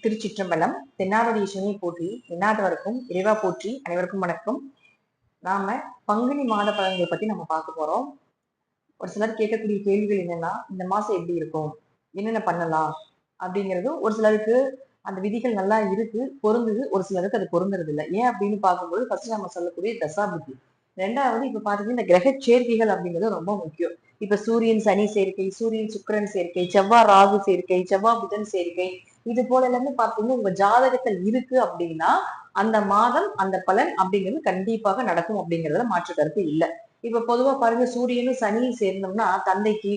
திருச்சிற்றம்பலம். தென்னாடுடைய ஈசனை போற்றி, எந்நாட்டவருக்கும் இறைவா போற்றி. அனைவருக்கும் வணக்கம். நாம பங்குனி மாத பலன்களை பத்தி நம்ம பார்க்க போறோம். ஒரு சிலர் கேட்கக்கூடிய கேள்விகள் என்னன்னா, இந்த மாசம் எப்படி இருக்கும், என்னென்ன பண்ணலாம் அப்படிங்கிறது. ஒரு சிலருக்கு அந்த விதிகள் நல்லா இருக்கு, பொருந்துது. ஒரு சிலருக்கு அது பொருந்துறது இல்லை. ஏன் அப்படின்னு பார்க்கும்போது ஃபர்ஸ்ட் நம்ம சொல்லக்கூடிய தசாபுத்தி. ரெண்டாவது இப்ப பாத்தீங்கன்னா இந்த கிரக சேர்க்கைகள் அப்படிங்கிறது ரொம்ப முக்கியம். இப்ப சூரியன் சனி சேர்க்கை, சூரியன் சுக்கிரன் சேர்க்கை, செவ்வாய் ராகு சேர்க்கை, செவ்வாய் புதன் சேர்க்கை, இது போல எல்லாமே பாத்தீங்கன்னா உங்க ஜாதகத்தில் இருக்கு அப்படின்னா அந்த மாதம் அந்த பலன் அப்படிங்கிறது கண்டிப்பாக நடக்கும் அப்படிங்கறதுல மாற்று கருத்து இல்லை. இப்ப பொதுவா பாருங்க, சூரியனும் சனியும் சேர்ந்தோம்னா தந்தைக்கு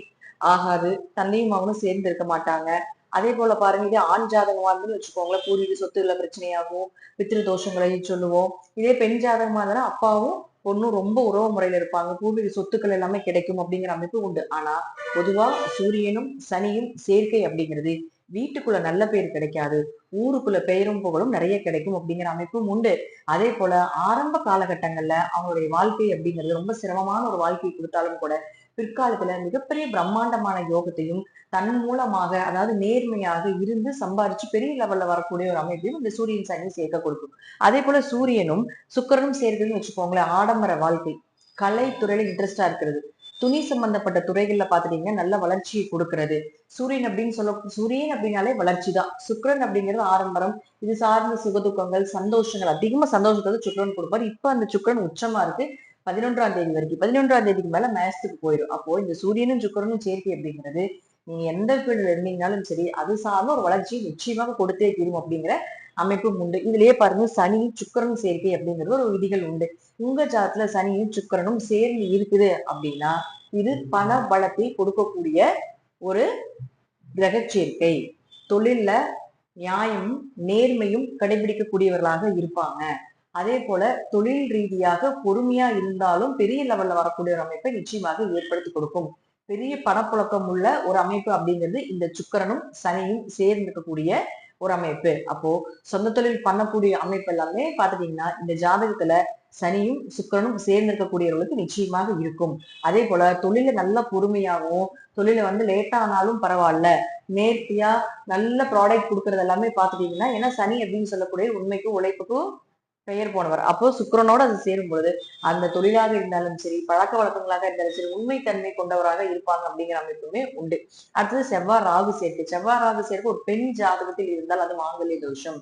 ஆகாது, தந்தையும் அவனும் சேர்ந்து இருக்க மாட்டாங்க. அதே போல பாருங்க, இதே ஆண் ஜாதகமா இருந்துன்னு வச்சுக்கோங்களேன், பூர்வீக சொத்துக்களை பிரச்சனையாகும், பித்ரு தோஷங்களை சொல்லுவோம். இதே பெண் ஜாதகமா இருந்தா அப்பாவும் பொண்ணும் ரொம்ப உறவு முறையில இருப்பாங்க, பூர்வீக சொத்துக்கள் எல்லாமே கிடைக்கும் அப்படிங்கிற அமைப்பு உண்டு. ஆனா பொதுவா சூரியனும் சனியும் சேர்க்கை அப்படிங்கிறது வீட்டுக்குள்ள நல்ல பேர் கிடைக்காது, ஊருக்குள்ள பெயரும் புகழும் நிறைய கிடைக்கும் அப்படிங்கிற அமைப்பும் உண்டு. அதே போல ஆரம்ப காலகட்டங்கள்ல அவங்களுடைய வாழ்க்கை அப்படிங்கிறது ரொம்ப சிரமமான ஒரு வாழ்க்கையை கொடுத்தாலும் கூட பிற்காலத்துல மிகப்பெரிய பிரம்மாண்டமான யோகத்தையும் தன் மூலமாக, அதாவது நேர்மையாக இருந்து சம்பாதிச்சு பெரிய லெவல்ல வரக்கூடிய ஒரு அமைப்பையும் இந்த சூரியன் சனி சேர்க்க கொடுக்கும். அதே போல சூரியனும் சுக்கிரனும் சேர்க்குதுன்னு வச்சுக்கோங்களேன், ஆடம்பர வாழ்க்கை, கலைத்துறையில இன்ட்ரெஸ்டா இருக்கிறது, துணி சம்பந்தப்பட்ட துறைகள்ல பாத்துட்டீங்கன்னா நல்ல வளர்ச்சியை கொடுக்கிறது. சூரியன் அப்படின்னாலே வளர்ச்சி தான். சுக்கிரன் அப்படிங்கிறது ஆடம்பரம், இது சார்ந்த சுகதுக்கங்கள், சந்தோஷங்கள், அதிகமா சந்தோஷத்தை சுக்கிரன் கொடுப்பாரு. இப்ப அந்த சுக்கிரன் உச்சமா இருக்கு 11ஆம் தேதி வரைக்கும். 11ஆம் தேதிக்கு மேல மேசத்துக்கு போயிடும். அப்போ இந்த சூரியனும் சுக்கிரனும் சேர்க்கை அப்படிங்கிறது நீங்க எந்த ஃபீல்ட்ல இருந்தீங்கனாலும் சரி அது சார்ந்த ஒரு வளர்ச்சியை நிச்சயமாக கொடுத்தே தீரும் அப்படிங்கிற அமைப்பும் உண்டு. இதுலயே பாருங்க, சனி சுக்கிரன் சேர்க்கை அப்படிங்கிறது ஒரு விதிகள் உண்டு. உங்க ஜாதத்துல சனியும் சுக்கிரனும் சேர்ந்து இருக்குது அப்படின்னா இது பண பலத்தை கொடுக்கக்கூடிய ஒரு கிரக சேர்க்கை. தொழில்ல நியாயம் நேர்மையும் கடைபிடிக்கக்கூடியவர்களாக இருப்பாங்க. அதே போல தொழில் ரீதியாக பொறுமையா இருந்தாலும் பெரிய லெவல்ல வரக்கூடிய ஒரு அமைப்பை நிச்சயமாக ஏற்படுத்தி கொடுக்கும். பெரிய பணப்புழக்கம் உள்ள ஒரு அமைப்பு அப்படிங்கிறது இந்த சுக்கிரனும் சனியும் சேர்ந்திருக்கக்கூடிய ஒரு அமைப்பு. அப்போ சொந்த தொழில் பண்ணக்கூடிய அமைப்பு எல்லாமே பாத்துட்டீங்கன்னா இந்த ஜாதகத்துல சனியும் சுக்கிரனும் சேர்ந்திருக்கக்கூடியவர்களுக்கு நிச்சயமாக இருக்கும். அதே போல தொழில நல்ல பொறுமையாகவும், தொழில லேட்டா ஆனாலும் பரவாயில்ல, நேர்த்தியா நல்ல ப்ராடக்ட் கொடுக்கறது எல்லாமே பாத்துட்டீங்கன்னா, ஏன்னா சனி அப்படின்னு சொல்லக்கூடிய உண்மைக்கும் உழைப்புக்கும் பெயர் போனவர். அப்போ சுக்கிரனோட அது சேரும் பொழுது அந்த தொழிலாக இருந்தாலும் சரி, பழக்க வழக்கங்களாக இருந்தாலும் சரி, உண்மைத்தன்மை கொண்டவராக இருப்பாங்க அப்படிங்கிற அமைப்புமே உண்டு. அடுத்தது செவ்வாய் ராகு சேர்க்கை. செவ்வாய் ராகு சேர்க்கை ஒரு பெண் ஜாதகத்தில் இருந்தால் அது மாங்கல்ய தோஷம்.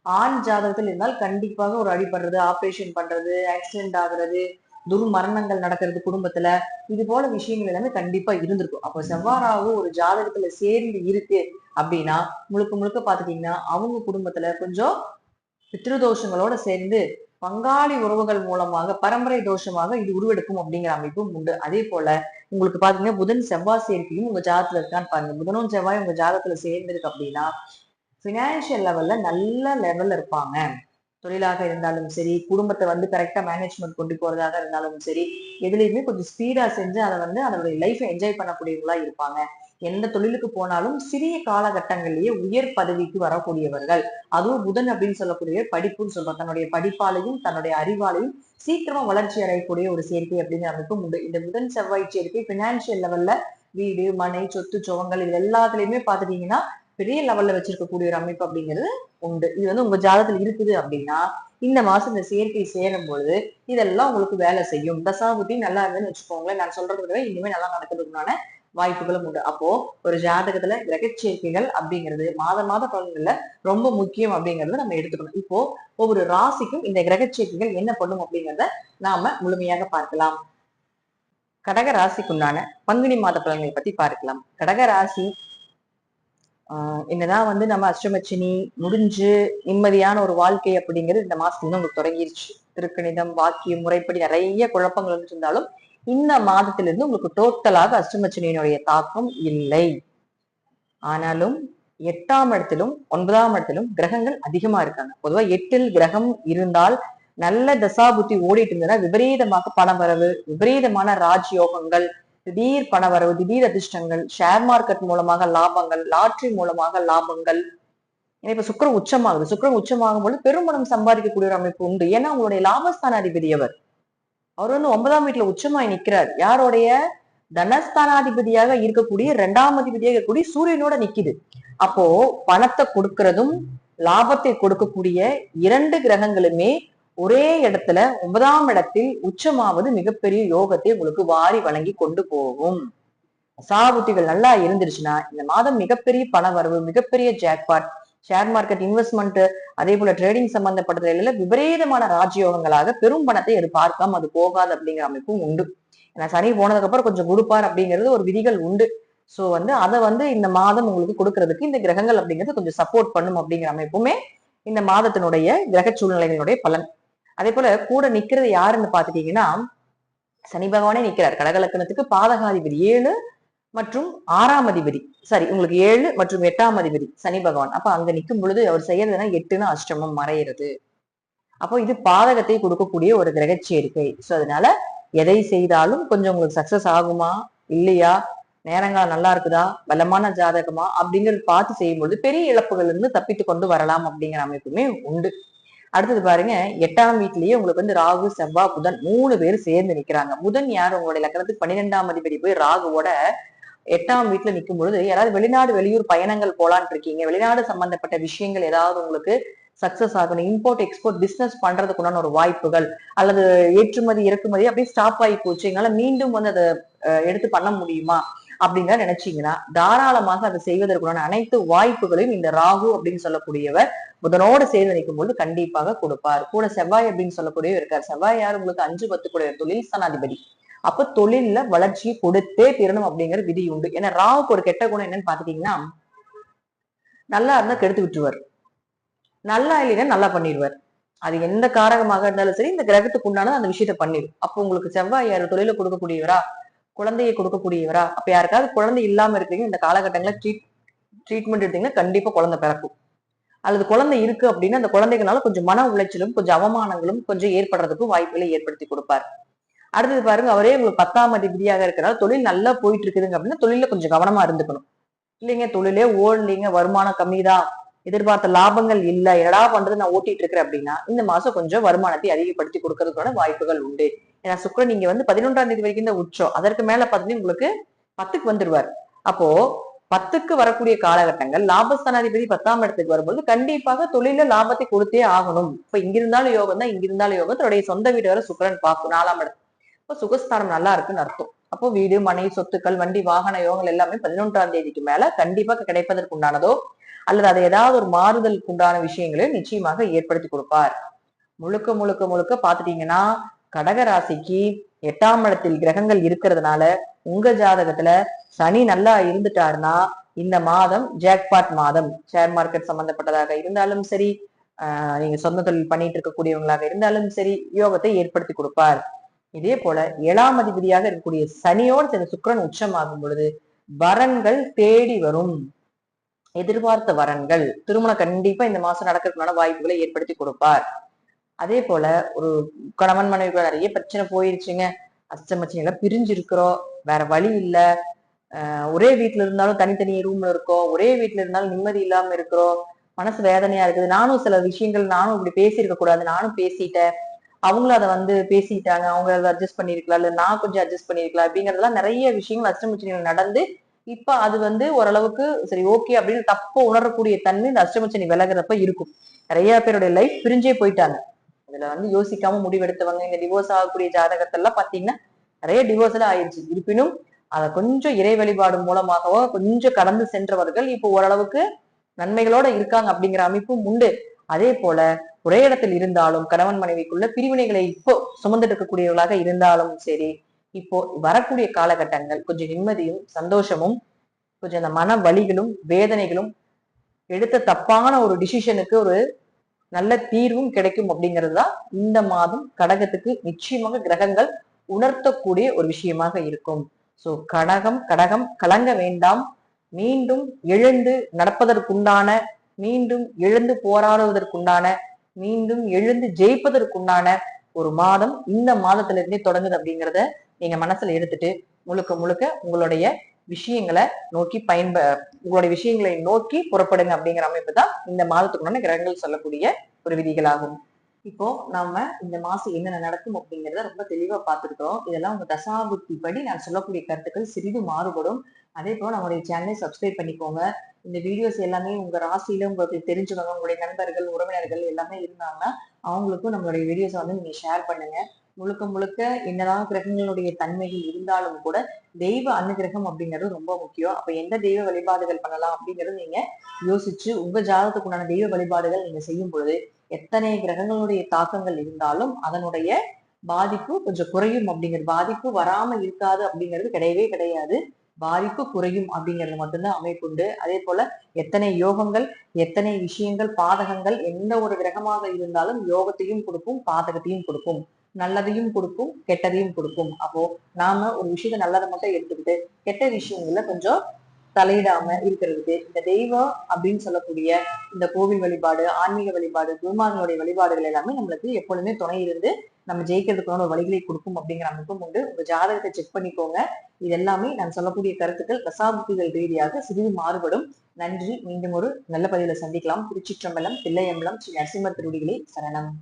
ஆண் ஜாதகத்தில் இருந்தால் கண்டிப்பாக ஒரு அடிபடுறது, ஆபரேஷன் பண்றது, ஆக்சிடென்ட் ஆகுறது, துர்மரணங்கள் நடக்கிறது குடும்பத்துல, இது போல விஷயங்கள் எல்லாமே கண்டிப்பா இருந்திருக்கும். அப்போ செவ்வாய் ராகு ஒரு ஜாதகத்துல சேர்ந்து இருக்கு அப்படின்னா முழுக்க முழுக்க பாத்துட்டீங்கன்னா அவங்க குடும்பத்துல கொஞ்சம் பித்ருதோஷங்களோட சேர்ந்து பங்காளி உறவுகள் மூலமாக பரம்பரை தோஷமாக இது உருவெடுக்கும் அப்படிங்கிற அமைப்பும் உண்டு. அதே போல உங்களுக்கு பாத்தீங்கன்னா புதன் செவ்வாய் சேர்க்கையும் உங்க ஜாதத்துல இருக்கான்னு பாருங்க. புதனும் செவ்வாய் உங்க ஜாதத்துல சேர்ந்திருக்கு அப்படின்னா பினான்சியல் லெவல்ல நல்ல லெவல்ல இருப்பாங்க. தொழிலாக இருந்தாலும் சரி, குடும்பத்தை கரெக்டா மேனேஜ்மெண்ட் கொண்டு போறதாக இருந்தாலும் சரி, எதுலையுமே கொஞ்சம் ஸ்பீடா செஞ்சு அதை அதனுடைய லைஃபை என்ஜாய் பண்ணக்கூடியவங்களா இருப்பாங்க. எந்த தொழிலுக்கு போனாலும் சிறிய காலகட்டங்களிலேயே உயர் பதவிக்கு வரக்கூடியவர்கள். அதுவும் புதன் அப்படின்னு சொல்லக்கூடிய படிப்புன்னு சொல்றோம். தன்னுடைய படிப்பாலையும் தன்னுடைய அறிவாலையும் சீக்கிரமா வளர்ச்சி அடையக்கூடிய ஒரு சேர்க்கை அப்படிங்கிற அமைப்பும் உண்டு. இந்த புதன் செவ்வாய் சேர்க்கை பினான்சியல் லெவல்ல வீடு, மனை, சொத்து, சுகங்கள் இது எல்லாத்துலயுமே பாத்துட்டீங்கன்னா பெரிய லெவல்ல வச்சிருக்கக்கூடிய ஒரு அமைப்பு அப்படிங்கிறது உண்டு. இது உங்க ஜாதகத்துல இருக்குது அப்படின்னா இந்த மாசம் இந்த சேர்க்கை சேரும் பொழுது இதெல்லாம் உங்களுக்கு வேலை செய்யும். தசாபுத்தி நல்லா இருந்துன்னு வச்சுக்கோங்களேன், நான் சொல்றதை விட இனிமே நல்லா நடக்கிறதுக்கான வாய்ப்புகளும் உண்டு. அப்போ ஒரு ஜாதகத்துல கிரக சேர்க்கைகள் அப்படிங்கிறது மாத பலன்கள்ல ரொம்ப முக்கியம் அப்படிங்கறத நம்ம எடுத்துக்கணும். இப்போ ஒவ்வொரு ராசிக்கும் இந்த கிரக சேர்க்கைகள் என்ன பண்ணும் அப்படிங்கிறத நாம முழுமையாக பார்க்கலாம். கடக ராசிக்குண்டான பங்குனி மாத பலன்களை பத்தி பார்க்கலாம். கடக ராசி என்னதான் நம்ம அஷ்டமச்சினி முடிஞ்சு நிம்மதியான ஒரு வாழ்க்கை அப்படிங்கிறது இந்த மாசத்துல உங்களுக்கு தொடங்கிருச்சு. திருக்கணிதம், வாக்கியம், முறைப்படி நிறைய குழப்பங்கள் இருந்தாலும் இந்த மாதத்திலிருந்து உங்களுக்கு டோட்டலாக அஷ்டமச்சினியினுடைய தாக்கம் இல்லை. ஆனாலும் 8ஆம் இடத்திலும் 9ஆம் இடத்திலும் கிரகங்கள் அதிகமா இருக்காங்க. பொதுவா 8இல் கிரகம் இருந்தால் நல்ல தசாபுத்தி ஓடிட்டு இருந்ததுன்னா விபரீதமாக பணவரவு, விபரீதமான ராஜ்யோகங்கள், திடீர் பணவரவு, திடீர் அதிர்ஷ்டங்கள், ஷேர் மார்க்கெட் மூலமாக லாபங்கள், லாட்ரி மூலமாக லாபங்கள். இப்ப சுக்கிரன் உச்சமாகுது. சுக்கிரன் உச்சமாகும் பொழுது பெரும்பணம் சம்பாதிக்கக்கூடிய ஒரு அமைப்பு உண்டு. ஏன்னா உங்களுடைய லாபஸ்தான அதிபதி அவர் 9ஆம் வீட்டுல உச்சமாய் நிக்கிறார். யாருடைய தனஸ்தானாதிபதியாக இருக்கக்கூடிய 2ஆம் அதிபதியாக இருக்கக்கூடிய சூரியனோட நிக்குது. அப்போ பணத்தை கொடுக்கறதும் லாபத்தை கொடுக்கக்கூடிய 2 கிரகங்களுமே ஒரே இடத்துல 9ஆம் இடத்தில் உச்சமாவது மிகப்பெரிய யோகத்தை உங்களுக்கு வாரி வழங்கி கொண்டு போகும். சாபுத்திகள் நல்லா இருந்துருச்சுன்னா இந்த மாதம் மிகப்பெரிய பண வரவு, மிகப்பெரிய ஜாக்பாட், ஷேர் மார்க்கெட் இன்வெஸ்ட்மெண்ட், அதே போல ட்ரேடிங் சம்பந்தப்பட்டதுல விபரீதமான ராஜயோகங்களாக பெரும் பணத்தை அது பார்க்காம அது போகாது அப்படிங்கிற அமைப்பும் உண்டு. ஏன்னா சனி போனதுக்கு அப்புறம் கொஞ்சம் கொடுப்பார் அப்படிங்கிறது ஒரு விதிகள் உண்டு. சோ அதை இந்த மாதம் உங்களுக்கு கொடுக்கறதுக்கு இந்த கிரகங்கள் அப்படிங்கிறது கொஞ்சம் சப்போர்ட் பண்ணும் அப்படிங்கிற அமைப்புமே இந்த மாதத்தினுடைய கிரக சூழ்நிலைகளுடைய பலன். அதே போல கூட நிக்கிறது யாருன்னு பாத்துட்டீங்கன்னா சனி பகவானே நிக்கிறார். கடகலக்கணத்துக்கு பாதகாதிபதி 7 மற்றும் 6ஆம் அதிபதி, சரி உங்களுக்கு 7 மற்றும் 8ஆம் அதிபதி சனி பகவான். அப்ப அங்க நிற்கும் பொழுது அவர் செய்யறதுன்னா 8ன்னு அஷ்டமம் மறையிறது. அப்போ இது பாதகத்தை கொடுக்கக்கூடிய ஒரு கிரக சேர்க்கை. சோ அதனால எதை செய்தாலும் கொஞ்சம் உங்களுக்கு சக்சஸ் ஆகுமா இல்லையா, நேரங்கள் நல்லா இருக்குதா, பலமான ஜாதகமா அப்படிங்கிறது பார்த்து செய்யும்பொழுது பெரிய இழப்புகள் இருந்து தப்பித்து கொண்டு வரலாம் அப்படிங்கிற அமைப்புமே உண்டு. அடுத்தது பாருங்க, 8ஆம் வீட்லயே உங்களுக்கு ராகு, செவ்வாய், புதன் 3 பேர் சேர்ந்து நிக்கிறாங்க. புதன் யார், உங்களுடைய லக்கணத்துக்கு 12ஆம் அதிபதி போய் ராகுவோட 8ஆம் வீட்டுல நிற்கும் பொழுது யாராவது வெளிநாடு வெளியூர் பயணங்கள் போலான்னு இருக்கீங்க, வெளிநாடு சம்பந்தப்பட்ட விஷயங்கள் ஏதாவது உங்களுக்கு சக்சஸ் ஆகணும், இம்போர்ட் எக்ஸ்போர்ட் பிசினஸ் பண்றதுக்குண்டான ஒரு வாய்ப்புகள், அல்லது ஏற்றுமதி இறக்குமதி அப்படியே ஸ்டாப் ஆகி போச்சு, என்னால மீண்டும் அதை எடுத்து பண்ண முடியுமா அப்படிங்கிற நினைச்சீங்கன்னா தாராளமாக அதை செய்வதற்குண்டான அனைத்து வாய்ப்புகளையும் இந்த ராகு அப்படின்னு சொல்லக்கூடியவர் புதனோடு சேர்ந்து நிற்கும் போது கண்டிப்பாக கொடுப்பார். கூட செவ்வாய் அப்படின்னு சொல்லக்கூடியவர் இருக்கார். செவ்வாய் யார், உங்களுக்கு 5, 10 கூடிய தொழில் ஸ்தானாதிபதி. அப்ப தொழில்ல வளர்ச்சியை கொடுத்தே தீரணும் அப்படிங்கிற விதி உண்டு. ஏன்னா ராவுக்கு ஒரு கெட்ட குணம் என்னன்னு பாத்துட்டீங்கன்னா, நல்லா இருந்தா கெடுத்து விட்டுருவார், நல்லா இல்லைன்னா நல்லா பண்ணிடுவார். அது எந்த காரகமாக இருந்தாலும் சரி இந்த கிரகத்துக்கு உண்டானது அந்த விஷயத்த பண்ணிடும். அப்போ உங்களுக்கு செவ்வாய் யாரு, தொழில கொடுக்கக்கூடியவரா, குழந்தையை கொடுக்கக்கூடியவரா. அப்ப யாருக்காவது குழந்தை இல்லாம இருக்கீங்க இந்த காலகட்டங்களில் ட்ரீட்மெண்ட் எடுத்தீங்கன்னா கண்டிப்பா குழந்தை பிறக்கும். அல்லது குழந்தை இருக்கு அப்படின்னா அந்த குழந்தைகளால கொஞ்சம் மன உளைச்சலும் கொஞ்சம் அவமானங்களும் கொஞ்சம் ஏற்படுறதுக்கும் வாய்ப்புகளை ஏற்படுத்தி கொடுப்பார். அடுத்தது பாருங்க, அவரே உங்களுக்கு 10ஆம் அதிபதியாக இருக்கிறனால தொழில் நல்லா போயிட்டு இருக்குதுங்க அப்படின்னா தொழில கொஞ்சம் கவனமா இருந்துக்கணும். இல்லைங்க தொழிலே ஓடலீங்க, வருமானம் கம்மிதான், எதிர்பார்த்த லாபங்கள் இல்ல, என்னடா பண்றது நான் ஓட்டிட்டு இருக்கிறேன் அப்படின்னா இந்த மாசம் கொஞ்சம் வருமானத்தை அதிகப்படுத்தி கொடுக்கறதுக்கான வாய்ப்புகள் உண்டு. ஏன்னா சுக்கிரன் நீங்க 11ஆம் தேதி வரைக்கும் இந்த உச்சம், அதற்கு மேல பாத்தீங்கன்னா உங்களுக்கு 10க்கு வந்துருவார். அப்போ 10க்கு வரக்கூடிய காலகட்டங்கள் லாபஸ்தானாதிபதி 10ஆம் இடத்துக்கு வரும்போது கண்டிப்பாக தொழில லாபத்தை கொடுத்தே ஆகணும். இப்ப இங்கிருந்தாலும் யோகம் தான், இங்கிருந்தாலும் யோகம், தன்னுடைய சொந்த வீடு வர சுக்கிரன் பார்க்கும் 4ஆம் இடத்துல. இப்போ சுகஸ்தானம் நல்லா இருக்குன்னு அர்த்தம். அப்போ வீடு, மனை, சொத்துக்கள், வண்டி, வாகன யோகங்கள் எல்லாமே 11ஆம் தேதிக்கு மேல கண்டிப்பாக கிடைப்பதற்கு உண்டானதோ அல்லது அதை ஏதாவது ஒரு மாறுதலுக்கு உண்டான விஷயங்களை நிச்சயமாக ஏற்படுத்தி கொடுப்பார். முழுக்க முழுக்க முழுக்க பாத்துட்டீங்கன்னா கடக ராசிக்கு 8ஆம் இடத்தில் கிரகங்கள் இருக்கிறதுனால உங்க ஜாதகத்துல சனி நல்லா இருந்துட்டாருன்னா இந்த மாதம் ஜாக்பாட் மாதம். ஷேர் மார்க்கெட் சம்பந்தப்பட்டதாக இருந்தாலும் சரி, நீங்க சொந்த தொழில் பண்ணிட்டு இருக்கக்கூடியவங்களாக இருந்தாலும் சரி யோகத்தை ஏற்படுத்தி கொடுப்பார். இதே போல 7ஆம் அதிபதியாக இருக்கக்கூடிய சனியோடு சேர்ந்த சுக்கிரன் உச்சமாகும் பொழுது வரன்கள் தேடி வரும். எதிர்பார்த்த வரன்கள், திருமணம் கண்டிப்பா இந்த மாசம் நடக்கிறதுக்கான வாய்ப்புகளை ஏற்படுத்தி கொடுப்பார். அதே போல ஒரு கணவன் மனைவிக்குள்ள நிறைய பிரச்சனை போயிருச்சுங்க, அஷ்டமச்சனையில பிரிஞ்சு இருக்கிறோம், வேற வழி இல்ல, ஒரே வீட்டுல இருந்தாலும் தனித்தனி ரூம்ல இருக்கோம், ஒரே வீட்டுல இருந்தாலும் நிம்மதி இல்லாம இருக்கிறோம், மனசு வேதனையா இருக்குது, நானும் சில விஷயங்கள் நானும் இப்படி பேசியிருக்க கூடாது, நானும் பேசிட்டேன், அவங்களும் அதை பேசிட்டாங்க, அவங்க அதை அட்ஜஸ்ட் பண்ணிருக்கலாம், இல்ல நான் கொஞ்சம் அட்ஜஸ்ட் பண்ணிருக்கலாம் அப்படிங்கறதெல்லாம் நிறைய விஷயங்கள் அஷ்டமச்சனைகள் நடந்து இப்ப அது ஓரளவுக்கு சரி ஓகே அப்படின்னு தப்ப உணரக்கூடிய தன்மை இந்த அஷ்டமச்சனி விலகிறப்ப இருக்கும். நிறைய பேருடைய லைஃப் பிரிஞ்சே போயிட்டாங்க. இதுல யோசிக்காம முடிவெடுத்தவங்க, இந்த டிவோர்ஸ் ஆகக்கூடிய ஜாதகத்தெல்லாம் பாத்தீங்கன்னா நிறைய டிவோர்ஸ் எல்லாம் ஆயிடுச்சு. இருப்பினும் அதை கொஞ்சம் இறை வழிபாடு மூலமாகவோ கொஞ்சம் கடந்து சென்றவர்கள் இப்போ ஓரளவுக்கு நன்மைகளோட இருக்காங்க அப்படிங்கிற அமைப்பும் உண்டு. அதே போல ஒரே இடத்தில் இருந்தாலும் கணவன் மனைவிக்குள்ள பிரிவினைகளை இப்போ சுமந்துட்டு இருக்கக்கூடியவர்களாக இருந்தாலும் சரி, இப்போ வரக்கூடிய காலகட்டங்கள் கொஞ்சம் நிம்மதியும் சந்தோஷமும் கொஞ்சம் அந்த மன வலிகளும் வேதனைகளும் எடுத்த தப்பான ஒரு டிசிஷனுக்கு ஒரு நல்ல தீர்வும் கிடைக்கும் அப்படிங்கிறது தான் இந்த மாதம் கடகத்துக்கு நிச்சயமாக கிரகங்கள் உணர்த்தக்கூடிய ஒரு விஷயமாக இருக்கும். சோ கடகம் கலங்க வேண்டாம், மீண்டும் எழுந்து நடப்பதற்குண்டான, மீண்டும் எழுந்து போராடுவதற்குண்டான, மீண்டும் எழுந்து ஜெயிப்பதற்குண்டான ஒரு மாதம் இந்த மாதத்துல இருந்தே தொடங்குது அப்படிங்கிறத நீங்க மனசுல எடுத்துட்டு முழுக்க முழுக்க உங்களுடைய விஷயங்களை நோக்கி உங்களுடைய விஷயங்களை நோக்கி புறப்படுங்க அப்படிங்கிற அமைப்பு தான் இந்த மாதத்துக்குண்டான கிரகங்கள் சொல்லக்கூடிய ஒரு விதிகளாகும். இப்போ நாம இந்த மாசம் என்னென்ன நடக்கும் அப்படிங்கிறத ரொம்ப தெளிவா பார்த்துருக்கோம். இதெல்லாம் உங்க தசாபுத்தி படி நான் சொல்லக்கூடிய கருத்துக்கள் சிறிது மாறுபடும். அதே போல நம்மளுடைய சேனலை சப்ஸ்கிரைப் பண்ணிக்கோங்க. இந்த வீடியோஸ் எல்லாமே உங்க ராசியில உங்களுக்கு தெரிஞ்சவங்க, உங்களுடைய நண்பர்கள், உறவினர்கள் எல்லாமே இருந்தாங்கன்னா அவங்களுக்கும் நம்மளுடைய வீடியோஸை வந்து நீங்க ஷேர் பண்ணுங்க. முழுக்க முழுக்க என்னதான் கிரகங்களுடைய தன்மைகள் இருந்தாலும் கூட தெய்வ அனுகிரகம் அப்படிங்கிறது ரொம்ப முக்கியம். அப்ப எந்த தெய்வ வழிபாடுகள் பண்ணலாம் அப்படிங்கறது நீங்க யோசிச்சு உங்க ஜாதகத்துக்கு உண்டான தெய்வ வழிபாடுகள் நீங்க செய்யும் பொழுது எத்தனை கிரகங்களுடைய தாக்கங்கள் இருந்தாலும் அதனுடைய பாதிப்பு கொஞ்சம் குறையும் அப்படிங்கிறது, பாதிப்பு வராம இருக்காது அப்படிங்கிறது கிடையவே கிடையாது. பாதிப்பு குறையும் அப்படிங்கிறது மட்டும்தான் அமைப்புண்டு. அதே போல எத்தனை யோகங்கள், எத்தனை விஷயங்கள், பாதகங்கள் எந்த ஒரு கிரகமாக இருந்தாலும் யோகத்தையும் கொடுக்கும், பாதகத்தையும் கொடுக்கும், நல்லதையும் கொடுக்கும், கெட்டதையும் கொடுக்கும். அப்போ நாம ஒரு விஷயத்த நல்லதை மட்டும் எடுத்துக்கிட்டு கெட்ட விஷயங்கள்ல கொஞ்சம் தலையிடாம இருக்கிறதுக்கு இந்த தெய்வம் அப்படின்னு சொல்லக்கூடிய இந்த கோவில் வழிபாடு, ஆன்மீக வழிபாடு, குருமார்களுடைய வழிபாடுகள் எல்லாமே நம்மளுக்கு எப்பொழுதுமே துணை இருந்து நம்ம ஜெயிக்கிறதுக்கான ஒரு வழிகளை கொடுக்கும் அப்படிங்கிற அமைப்பும் உண்டு. உங்க ஜாதகத்தை செக் பண்ணிக்கோங்க. இது எல்லாமே நான் சொல்லக்கூடிய கருத்துக்கள் தசாபுத்திகள் ரீதியாக சிறிது மாறுபடும். நன்றி. மீண்டும் ஒரு நல்ல பதிவுல சந்திக்கலாம். திருச்சிற்றம்பலம், தில்லையம்பலம், ஸ்ரீ நரசிம்மர் திருவடிகளே சரணம்.